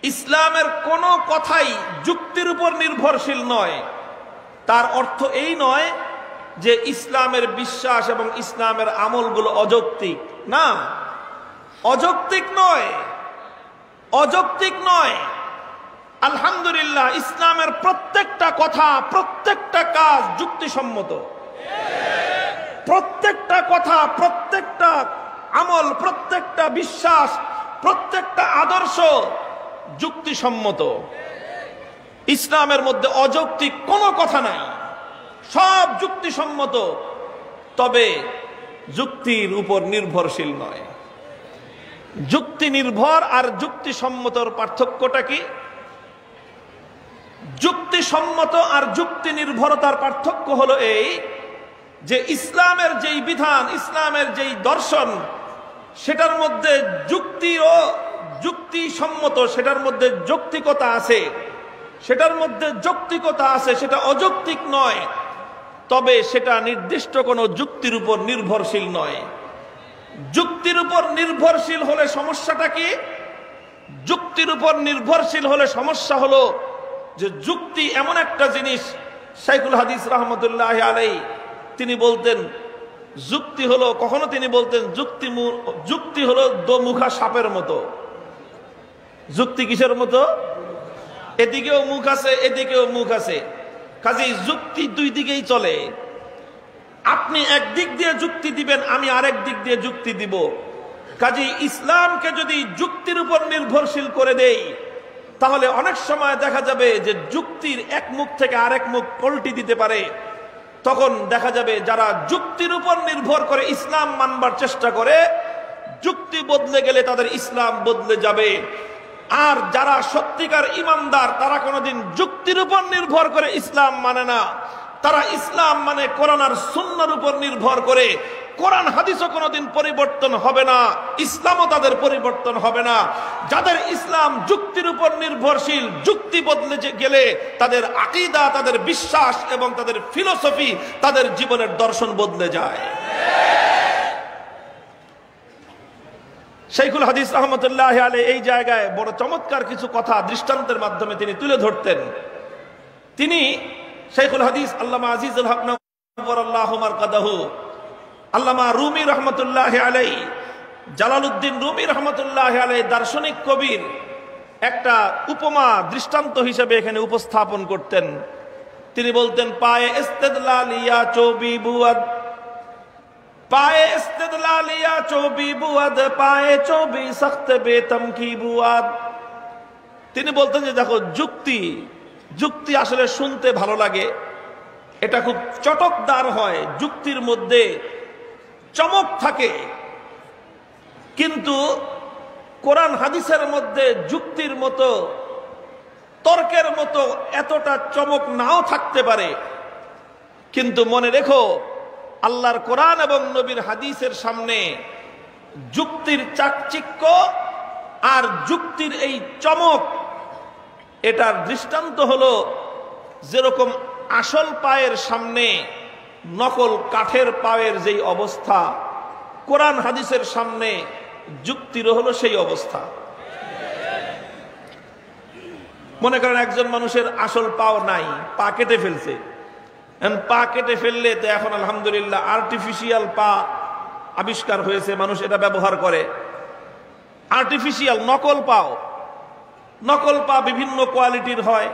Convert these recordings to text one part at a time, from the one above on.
ইসলামের কোনো কথাই যুক্তির উপর নির্ভরশীল নয়। তার অর্থ এই নয় যে ইসলামের বিশ্বাস এবং ইসলামের আমলগুলো অযৌক্তিক, না, অযৌক্তিক নয়, অযৌক্তিক নয়। আলহামদুলিল্লাহ, ইসলামের প্রত্যেকটা কথা, প্রত্যেকটা কাজ যুক্তিসম্মত। প্রত্যেকটা কথা, প্রত্যেকটা আমল, প্রত্যেকটা বিশ্বাস, প্রত্যেকটা আদর্শ যুক্তিসম্মত। ইসলামের মধ্যে অযৌক্তিক কোনো কথা নাই, সব যুক্তিসম্মত, তবে যুক্তির উপর নির্ভরশীল নয়। যুক্তি নির্ভর আর যুক্তিসম্মতর পার্থক্যটা কি? যুক্তিসম্মত আর যুক্তি নির্ভরতার পার্থক্য হলো এই যে ইসলামের যেই বিধান, ইসলামের যেই দর্শন, সেটার মধ্যে যুক্তি ও যুক্তিসম্মত, সেটার মধ্যে যৌক্তিকতা আছে, সেটার মধ্যে যৌক্তিকতা আছে, সেটা অযৌক্তিক নয়, তবে সেটা নির্দিষ্ট কোনো যুক্তির উপর নির্ভরশীল নয়। যুক্তির উপর নির্ভরশীল হলে সমস্যাটা কি? যুক্তির উপর নির্ভরশীল হলে সমস্যা হলো যে যুক্তি এমন একটা জিনিস, শাইখুল হাদিস রহমতুল্লাহ আলাইহি তিনি বলতেন যুক্তি হলো, কখনো তিনি বলতেন যুক্তি হলো দোমুখা সাপের মতো। যুক্তি কিসের মতো? এদিকেও মুখ আছে, এদিকেও মুখ আছে, কাজেই যুক্তি দুই দিকেই চলে। আপনি একদিক দিয়ে যুক্তি দিবেন, আমি আরেক দিক দিয়ে যুক্তি দিব। কাজেই ইসলামকে যদি যুক্তির উপর নির্ভরশীল করে দেই, তাহলে অনেক সময় দেখা যাবে যে যুক্তির এক মুখ থেকে আরেক মুখ পল্টি দিতে পারে। তখন দেখা যাবে যারা যুক্তির উপর নির্ভর করে ইসলাম মানবার চেষ্টা করে, যুক্তি বদলে গেলে তাদের ইসলাম বদলে যাবে। আর যারা সত্যিকার ইমানদার, তারা কোনোদিন যুক্তির উপর নির্ভর করে ইসলাম মানে না। তারা ইসলাম মানে কোরআন আর সুন্নাহর উপর নির্ভর করে। কোরআন হাদিসও কোনোদিন পরিবর্তন হবে না, ইসলামও তাদের পরিবর্তন হবে না। যাদের ইসলাম যুক্তির উপর নির্ভরশীল, যুক্তি বদলে গেলে তাদের আকীদা, তাদের বিশ্বাস এবং তাদের ফিলোসফি, তাদের জীবনের দর্শন বদলে যায়। শাইখুল হাদিস রহমতুল্লাহ আলাইহি এই জায়গায় বড় চমৎকার কিছু কথা দৃষ্টান্তের মাধ্যমে তিনি তুলে ধরতেন। তিনি শাইখুল হাদিস আল্লামা আজিজুল হক নওয়ারাল্লাহু মারকাদাহু, আল্লামা রুমি রহমতুল্লাহ আলাইহি, জালালউদ্দিন রুমি রহমতুল্লাহ আলাইহি দার্শনিক কবির একটা উপমা দৃষ্টান্ত হিসেবে এখানে উপস্থাপন করতেন। তিনি বলতেন, পায়ে ইস্তেদলালিয়া চৌবি বুয়াদ, পায়ে ইস্তেদলালিয়া চৌবি বুয়াদ, পায়ে চৌবি সখত বেতম কি বুয়াদ। তিনি বলতেন যে দেখো, যুক্তি আসলে শুনতে ভালো লাগে, এটা খুব চটকদার হয়, যুক্তির মধ্যে চমক থাকে, কিন্তু কোরআন হাদিসের মধ্যে যুক্তির মতো, তর্কের মতো এতটা চমক নাও থাকতে পারে। কিন্তু মনে রেখো, আল্লাহর কোরআন এবং নবীর হাদিসের সামনে যুক্তির চাকচিক্য আর যুক্তির এই চমক, এটার দৃষ্টান্ত হলো যেরকম আসল পায়ের সামনে নকল কাঠের পায়ের যেই অবস্থা, কোরআন হাদিসের সামনে যুক্তিরও হলো সেই অবস্থা। মনে করেন একজন মানুষের আসল পাও নাই, পা কেটে ফেলছে। পা কেটে ফেললে তো এখন আলহামদুলিল্লাহ আর্টিফিশিয়াল পা আবিষ্কার হয়েছে, মানুষ এটা ব্যবহার করে। আর্টিফিশিয়াল নকল পা বিভিন্ন কোয়ালিটির হয়।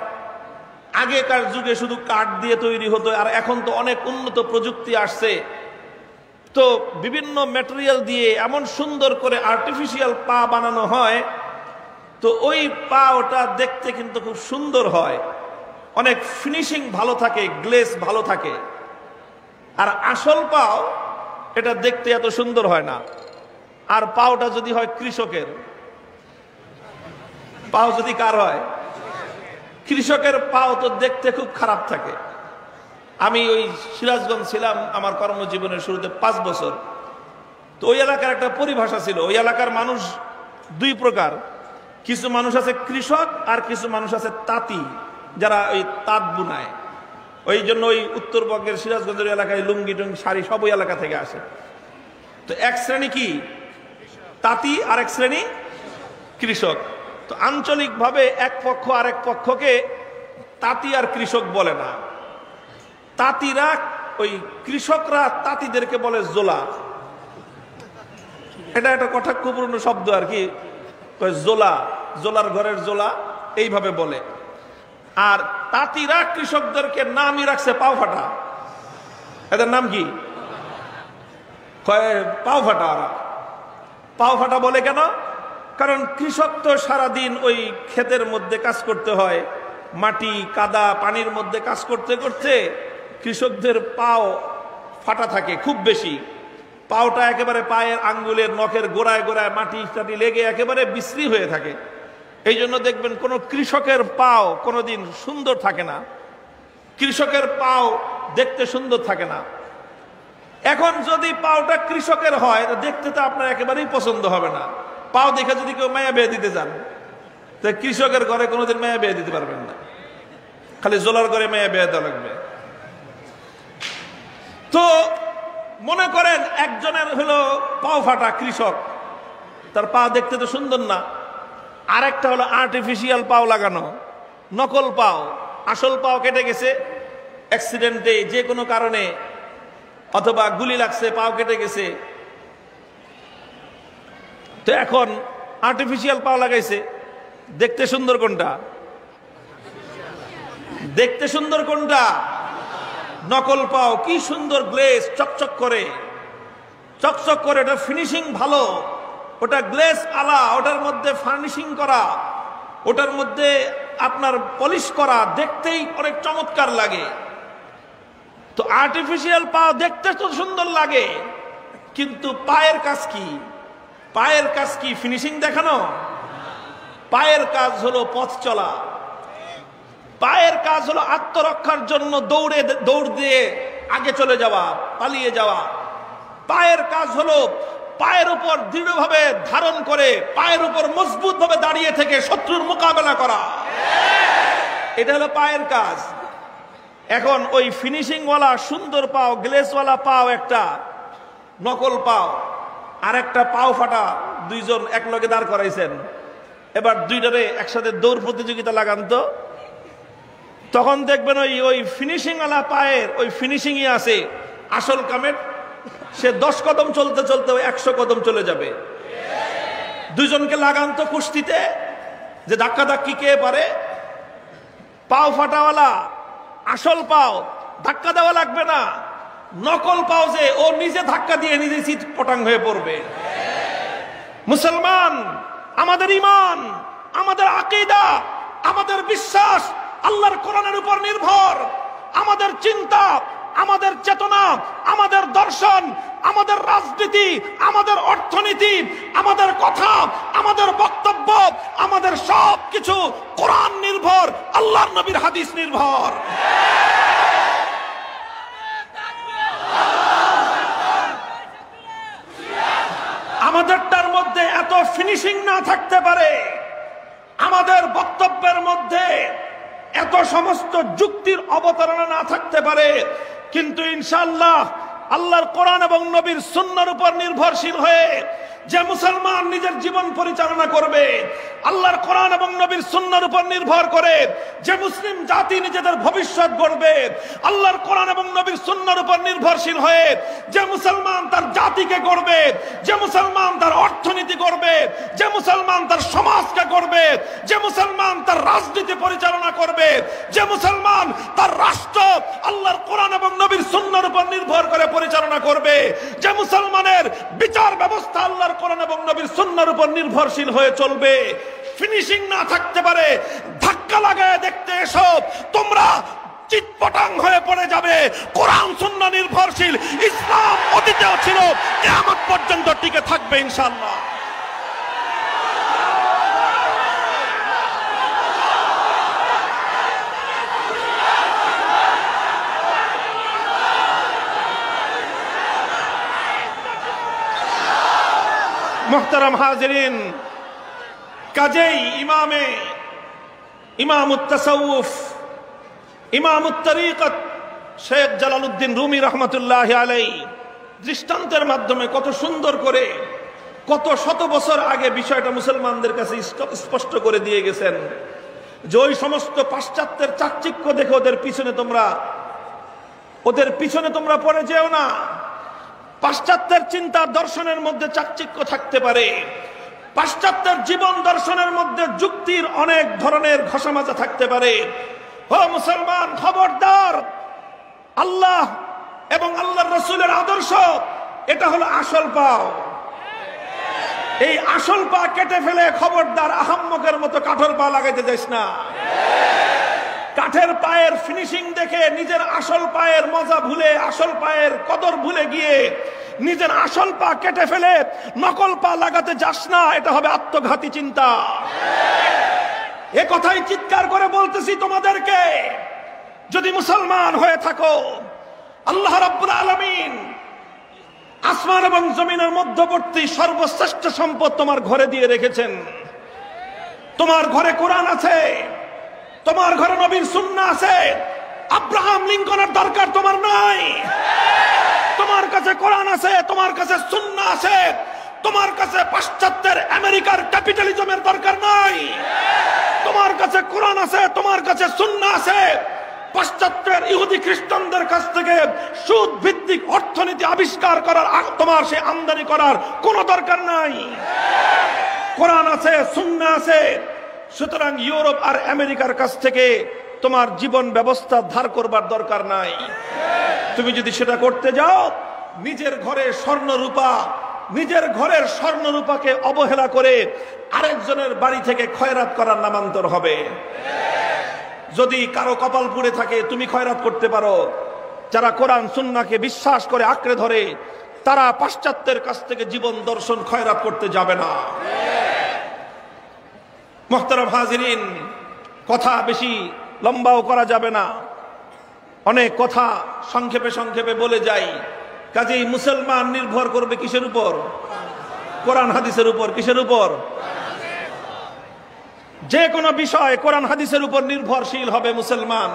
আগেকার যুগে শুধু কাঠ দিয়ে তৈরি হতো, আর এখন তো অনেক উন্নত প্রযুক্তি আসছে, তো বিভিন্ন ম্যাটেরিয়াল দিয়ে এমন সুন্দর করে আর্টিফিশিয়াল পা বানানো হয়, তো ওই পা ওটা দেখতে কিন্তু খুব সুন্দর হয়, অনেক ফিনিশিং ভালো থাকে, গ্লেজ ভালো থাকে। আর আসল পাও এটা দেখতে এত সুন্দর হয় না। আর পাওটা যদি হয় কৃষকের, পাও যদি কার হয়, কৃষকের পাও তো দেখতে খুব খারাপ থাকে। আমি ওই সিরাজগঞ্জ ছিলাম আমার কর্মজীবনের শুরুতে 5 বছর। তো ওই এলাকার একটা পরিভাষা ছিল, ওই এলাকার মানুষ দুই প্রকার, কিছু মানুষ আছে কৃষক আর কিছু মানুষ আছে তাঁতি, যারা ওই তাঁত বুনায়। ওই জন্য ওই উত্তরবঙ্গের সিরাজগঞ্জের এলাকায় লুঙ্গি টুঙ্গি শাড়ি সব ওই এলাকা থেকে আসে। তো এক শ্রেণী কি তাঁতি আর এক শ্রেণী কৃষক। তো আঞ্চলিকভাবে এক পক্ষ আরেক পক্ষকে তাঁতি আর কৃষক বলে না, তাঁতিরা ওই কৃষকরা তাঁতিদেরকে বলে জোলা। এটা একটা কটাক্ষপূর্ণ শব্দ আর কি, জোলা, জোলার ঘরের জোলা এইভাবে বলে। আর তাঁতিরা কৃষকদেরকে নামই রাখছে পাও ফাটা। এদের নাম কি? পাও ফাটা। ওরা পাও ফাটা বলে কেন? কারণ কৃষক তো সারাদিন ওই ক্ষেতের মধ্যে কাজ করতে হয়, মাটি কাদা পানির মধ্যে কাজ করতে করতে কৃষকদের পাও ফাটা থাকে খুব বেশি। পাওটা একেবারে পায়ের আঙ্গুলের নখের গোড়ায় গোড়ায় মাটি টাটি লেগে একেবারে বিশ্রী হয়ে থাকে। এই জন্য দেখবেন কোনো কৃষকের পাও কোনোদিন সুন্দর থাকে না, কৃষকের পাও দেখতে সুন্দর থাকে না। এখন যদি পাওটা কৃষকের হয় দেখতে তো আপনার একেবারেই পছন্দ হবে না। পাও দেখে যদি কেউ মায়া বিয়ে দিতে যান, তো কৃষকের ঘরে কোনোদিন মায়া বিয়ে দিতে পারবেন না, খালি জোলার ঘরে মায়া বিয়ে দেওয়া লাগবে। তো মনে করেন একজনের হলো পাও ফাটা কৃষক, তার পা দেখতে তো সুন্দর না। আরেকটা হলো আর্টিফিশিয়াল পাও লাগানো, নকল পাও। আসল পাও কেটে গেছে অ্যাক্সিডেন্টে, যে কোনো কারণে, অথবা গুলি লাগছে, পাও কেটে গেছে। তো এখন আর্টিফিশিয়াল পাও লাগাইছে। দেখতে সুন্দর কোনটা? দেখতে সুন্দর কোনটা? নকল পাও। কি সুন্দর গ্লেজ, চকচক করে, চকচক করে। ওটা ফিনিশিং ভালো, ওটা গ্লেজ আলা, ওটার মধ্যে ফার্নিশিং করা, ওটার মধ্যে আপনার পলিশ করা, দেখতেই অনেক চমৎকার লাগে। তো আর্টিফিশিয়াল পা দেখতে তো সুন্দর লাগে, কিন্তু পায়ের কাজ কি? পায়ের কাজ কি ফিনিশিং দেখানো? পায়ের কাজ হলো পথ চলা, পায়ের কাজ হলো আত্মরক্ষার জন্য দৌড় দিয়ে আগে চলে যাওয়া, পালিয়ে যাওয়া। পায়ের কাজ হলো পায়ের উপর দৃঢ়ভাবে ধারণ করে পায়ের উপর মজবুত ভাবে দাঁড়িয়ে থেকে শত্রুর মোকাবেলা করা, এটা হলো পায়ের কাজ। এখন ওই ফিনিশিং ওয়ালা সুন্দর পাও, গ্লেসওয়ালা পাও একটা, নকল পাও আর একটা পাও ফাটা, দুইজন এক লগে দাঁড় করাইছেন। এবার দুইটারে একসাথে দৌড় প্রতিযোগিতা লাগান তো, তখন দেখবেন ওই ফিনিশিং ওয়ালা পায়ের ওই ফিনিশিংই আছে আসল কামের। সে 10 কদম চলতে চলতে 100 কদম চলে যাবে। দুইজনকে লাগান তো কুস্তিতে, যে ধাক্কা ধাক্কি কে পারে। পাও ফাটাওয়ালা আসল পাও ধাক্কা দেওয়া লাগবে না, নকল পাও যে ও নিজে ধাক্কা দিয়ে নিজে চিৎ পটাং হয়ে পড়বে। মুসলমান, আমাদের ঈমান, আমাদের আকীদা, আমাদের বিশ্বাস আল্লাহর কোরআনের উপর নির্ভর। আমাদের চিন্তা, আমাদের চেতনা, আমাদের দর্শন, আমাদের রাজনীতি, আমাদের অর্থনীতি, আমাদের কথা, আমাদের বক্তব্য, আমাদের সবকিছু কোরআন নির্ভর, আল্লাহর নবীর হাদিস নির্ভর। আমাদেরটার মধ্যে এত ফিনিশিং না থাকতে পারে, আমাদের বক্তব্যের মধ্যে এত সমস্ত যুক্তির অবতারণা না থাকতে পারে, কিন্তু ইনশাআল্লাহ আল্লাহর কোরআন এবং নবীর সুন্নাহর উপর নির্ভরশীল হয়ে যে মুসলমান নিজের জীবন পরিচালনা করবে, আল্লাহর কোরআন এবং নবীর সুন্নাহর উপর নির্ভর করে যে মুসলিম জাতি নিজেদের ভবিষ্যৎ গড়বে, আল্লাহর কোরআন এবং নবীর সুন্নাহর উপর নির্ভরশীল হয়ে যে মুসলমান তার জাতিকে গড়বে, যে মুসলমান তার অর্থনীতি গড়বে, যে মুসলমান তার সমাজকে গড়বে, যে মুসলমান তার রাজনীতি পরিচালনা করবে, যে মুসলমান তার রাষ্ট্র আল্লাহর কোরআন এবং নবীর সুন্নাহর উপর নির্ভর করে পরিচালনা করবে, যে মুসলমানের বিচার ব্যবস্থা আল্লাহর কোরআন এবং নবীর সুন্নাহর উপর নির্ভরশীল হয়ে চলবে। ফিনিশিং না থাকতে পারে, ধাক্কা লাগায় দেখতে এসো, তোমরা চিৎপটাং হয়ে পড়ে যাবে। কোরআন সুন্নাহ নির্ভরশীল ইসলাম অতীতেও ছিল, কিয়ামত পর্যন্ত টিকে থাকবে ইনশাআল্লাহ। মুহতারাম হাজিরিন, কাজেই ইমামুত তাসাউফ, ইমামুত তরিকত শেখ জালালউদ্দিন রুমি রহমতুল্লাহ আলাইহি দৃষ্টান্তের মাধ্যমে কত সুন্দর করে কত শত বছর আগে বিষয়টা মুসলমানদের কাছে স্পষ্ট করে দিয়ে গেছেন যে ওই সমস্ত পাশ্চাত্যের চাকচিক্য দেখে ওদের পিছনে তোমরা পড়ে যেও না। পাশ্চাত্যের চিন্তা দর্শনের মধ্যে চাকচিক্য থাকতে পারে, পাশ্চাত্যের জীবন দর্শনের মধ্যে যুক্তির অনেক ধরনের ঘষামাজা থাকতে পারে। ও মুসলমান, খবরদার! আল্লাহ এবং আল্লাহর রাসূলের আদর্শ এটা হলো আসল পাও। এই আসল পা কেটে ফেলে খবরদার আহাম্মকের মতো কাঠের পা লাগাইতে যাস না। কাঠের পায়ের ফিনিশিং দেখে নিজের আসল পায়ের মজা ভুলে, আসল পায়ের কদর ভুলে গিয়ে নিজের আসল পা কেটে ফেলে নকল পা লাগাতে যাস না। এটা হবে আত্মঘাতী চিন্তা। এ কথাই চিৎকার করে বলতেছি তোমাদেরকে, যদি মুসলমান হয়ে থাকো, আল্লাহ রাব্বুল আলামিন আসমান এবং জমিনের মধ্যবর্তী সর্বশ্রেষ্ঠ সম্পদ তোমার ঘরে দিয়ে রেখেছেন। তোমার ঘরে কোরআন আছে, তোমার ঘরে নবীর সুন্নাহ আছে। আব্রাহাম লিঙ্কনের দরকার তোমার নাই। তোমার কাছে কোরআন আছে, তোমার কাছে সুন্নাহ আছে, তোমার কাছে পাশ্চাত্যের আমেরিকার ক্যাপিটালিজমের দরকার নাই। তোমার কাছে কোরআন আছে, তোমার কাছে সুন্নাহ আছে। পাশ্চাত্যের ইহুদি খ্রিস্টানদের কাছ থেকে সুদ ভিত্তিক অর্থনীতি আবিষ্কার করার, তোমার সে আমদানি করার কোনো দরকার নাই। কোরআন আছে, সুন্নাহ আছে। সুতরাং ইউরোপ আর আমেরিকার কাছ থেকে তোমার জীবন ব্যবস্থা ধার করবার দরকার নাই। তুমি যদি সেটা করতে যাও, নিজের ঘরের স্বর্ণ রূপাকে অবহেলা করে আরেকজনের বাড়ি থেকে খয়রাত করার নামান্তর হবে। যদি কারো কপাল পুড়ে থাকে, তুমি খয়রাত করতে পারো। যারা কোরআন সুন্নাহকে বিশ্বাস করে আঁকড়ে ধরে, তারা পাশ্চাত্যের কাছ থেকে জীবন দর্শন খয়রাত করতে যাবে না। মুহতারাম হাজিরিন, কথা বেশি লম্বাও করা যাবে না, অনেক কথা সংক্ষেপে বলে যাই। কাজেই মুসলমান নির্ভর করবে কিসের উপর? কোরআন হাদিসের উপর। কিসের উপর? যে কোনো বিষয় কোরআন হাদিসের উপর নির্ভরশীল হবে মুসলমান।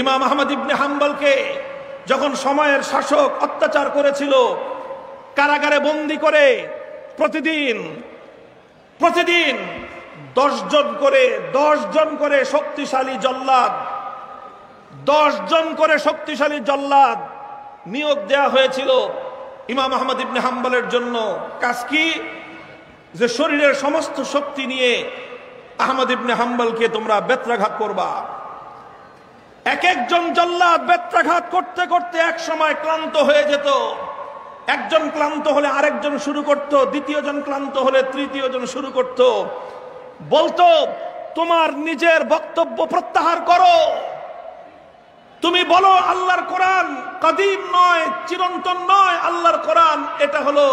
ইমাম আহমদ ইবনে হাম্বলকে যখন সময়ের শাসক অত্যাচার করেছিল, কারাগারে বন্দী করে প্রতিদিন 10 জন করে শক্তিশালী জল্লাদ নিয়োগ দেয়া হয়েছিল ইমাম আহমদ ইবনে হাম্বলের জন্য। কাজ কি? যে শরীরের সমস্ত শক্তি নিয়ে আহমদ ইবনে হাম্বলকে তোমরা বেত্রাঘাত করবা। একজন জল্লাদ বেত্রাঘাত করতে করতে এক সময় ক্লান্ত হয়ে যেত। একজন ক্লান্ত হলে আরেকজন শুরু করত, দ্বিতীয় জন ক্লান্ত হলে তৃতীয় জন শুরু করত। বলতো, তোমার নিজের বক্তব্য প্রত্যাহার করো, তুমি বলো আল্লাহর কোরআন কাদিম নয়, চিরন্তন নয়। আল্লাহর কোরআন এটা হলো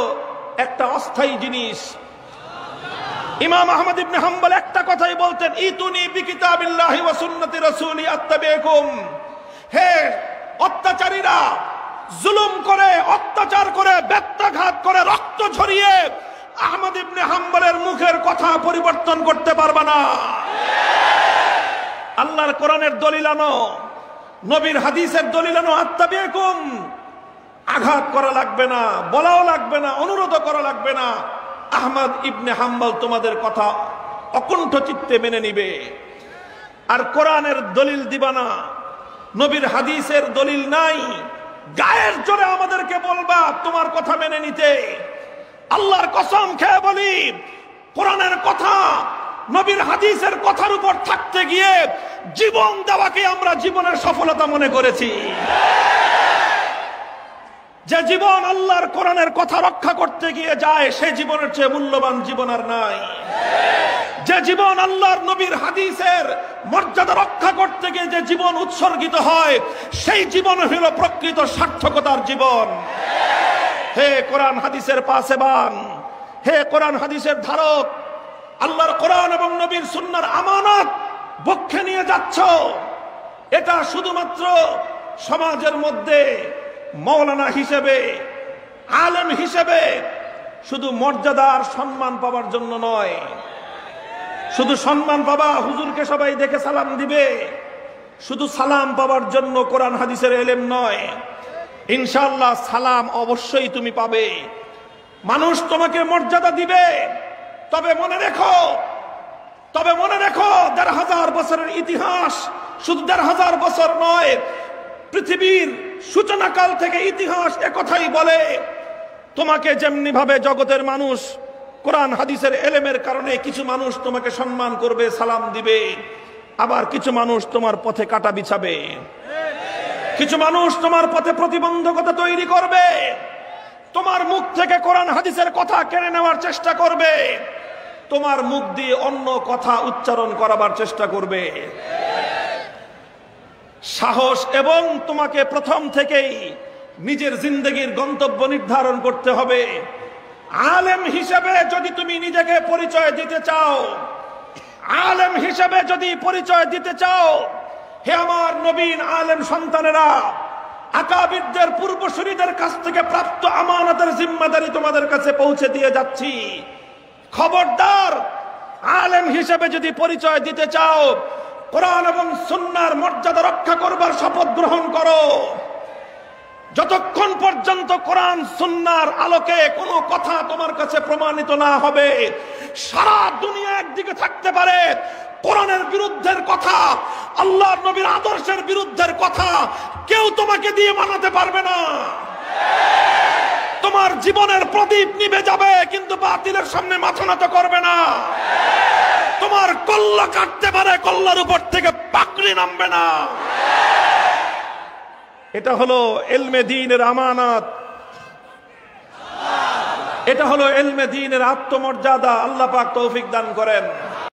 একটা অস্থায়ী জিনিস। ইমাম আহমদ ইবনে হাম্বল একটা কথাই বলতেন, ইতুনি বিকিতাবিল্লাহি ওয়া সুন্নতি রাসূলি আত্তাবিকুম। হে অত্যাচারীরা, জুলুম করে, অত্যাচার করে, বেত্রাঘাত করে, রক্ত ঝরিয়ে আহমদ ইবনে হাম্বলের মুখের কথা পরিবর্তন করতে পারবে না। আল্লাহর কোরআনের দলিল আনো, নবীর হাদিসের দলিল আনো। আত্তাবিকুম, আঘাত করা লাগবে না, বলাও লাগবে না, অনুরোধ করা লাগবে না। আহমদ ইবনে হাম্বল তোমাদের কথা অকুণ্ঠ চিত্তে মেনে নিবে। আর কোরআনের দলিল দিবা না, নবীর হাদিসের দলিল নাই, গায়ের জোরে আমাদেরকে বলবা তোমার কথা মেনে নিতে। আল্লাহর কসম খেয়ে বলি, কোরআনের কথা, নবীর হাদিসের কথার উপর থাকতে গিয়ে জীবন দেওয়াকে আমরা জীবনের সফলতা মনে করেছি। যে জীবন আল্লাহর কোরআনের কথা রক্ষা করতে গিয়ে যায়, সেই জীবনের চেয়ে মূল্যবান জীবন আর নাই। যে জীবন আল্লাহর নবীর হাদিসের মর্যাদা রক্ষা করতে গিয়ে যে জীবন উৎসর্গিত হয়, সেই জীবন হলো প্রকৃত সার্থকতার জীবন। হে কোরআন হাদিসের পাসেবান, হে কোরআন হাদিসের ধারক, আল্লাহর কোরআন এবং নবীর সুন্নাহর আমানত বক্ষে নিয়ে যাচ্ছ, এটা শুধুমাত্র সমাজের মধ্যে মৌলানা হিসেবে, আলেম হিসেবে শুধু মর্যাদা আর সম্মান পাওয়ার জন্য নয়। শুধু সম্মান পাবা, হুজুরকে সবাই দেখে সালাম দিবে, শুধু সালাম পাওয়ার জন্য কোরআন হাদিসের ইলম নয়। ইনশাআল্লাহ সালাম অবশ্যই তুমি পাবে, মানুষ তোমাকে মর্যাদা দিবে। তবে মনে রেখো ১,৫০০ বছরের ইতিহাস, শুধু ১,৫০০ বছর নয়, পৃথিবীর সূচনাকাল থেকে ইতিহাস একথাই বলে, তোমাকে যেমনি ভাবে জগতের মানুষ কোরআন হাদিসের এলেমের কারণে কিছু মানুষ তোমাকে সম্মান করবে, সালাম দিবে, আবার কিছু মানুষ তোমার পথে কাটা বিছাবে, কিছু মানুষ তোমার পথে প্রতিবন্ধকতা তৈরি করবে, তোমার মুখ থেকে কোরআন হাদিসের কথা কেড়ে নেওয়ার চেষ্টা করবে, তোমার মুখ দিয়ে অন্য কথা উচ্চারণ করাবার চেষ্টা করবে। সাহস এবং তোমাকে প্রথম থেকেই নিজের জিন্দেগির গন্তব্য নির্ধারণ করতে হবে। আলেম হিসেবে যদি তুমি নিজেকে পরিচয় দিতে চাও, আলেম হিসেবে যদি পরিচয় দিতে চাও, হে আমার নবীন আলেম সন্তানেরা, আকাবিরদের পূর্বসূরীদের কাছ থেকে প্রাপ্ত আমানতের জিম্মাদারি তোমাদের কাছে পৌঁছে দিয়ে যাচ্ছি। খবরদার, আলেম হিসেবে যদি পরিচয় দিতে চাও, কোরআন এবং সুন্নাহর মর্যাদা রক্ষা করবার শপথ গ্রহণ করো। যতক্ষণ পর্যন্ত কোরআন সুন্নাহর আলোকে কোনো কথা তোমার কাছে প্রমাণিত না হবে, সারা দুনিয়া একদিকে থাকতে পারে, কোরআনের বিরুদ্ধের কথা, আল্লাহর নবীর আদর্শের বিরুদ্ধের কথা কেউ তোমাকে দিয়ে মানাতে পারবে না। তোমার জীবনের প্রদীপ নিভে যাবে, কিন্তু বাতিলের সামনে মাথা নত করবে না। তোমার কল্লা কাটতে পারে, কল্লার উপর থেকে পাকড়ি নামবে না। এটা হলো ইলমে দ্বীনের আমানত, এটা হলো ইলমে দ্বীনের আত্মমর্যাদা। আল্লাহ পাক তৌফিক দান করেন।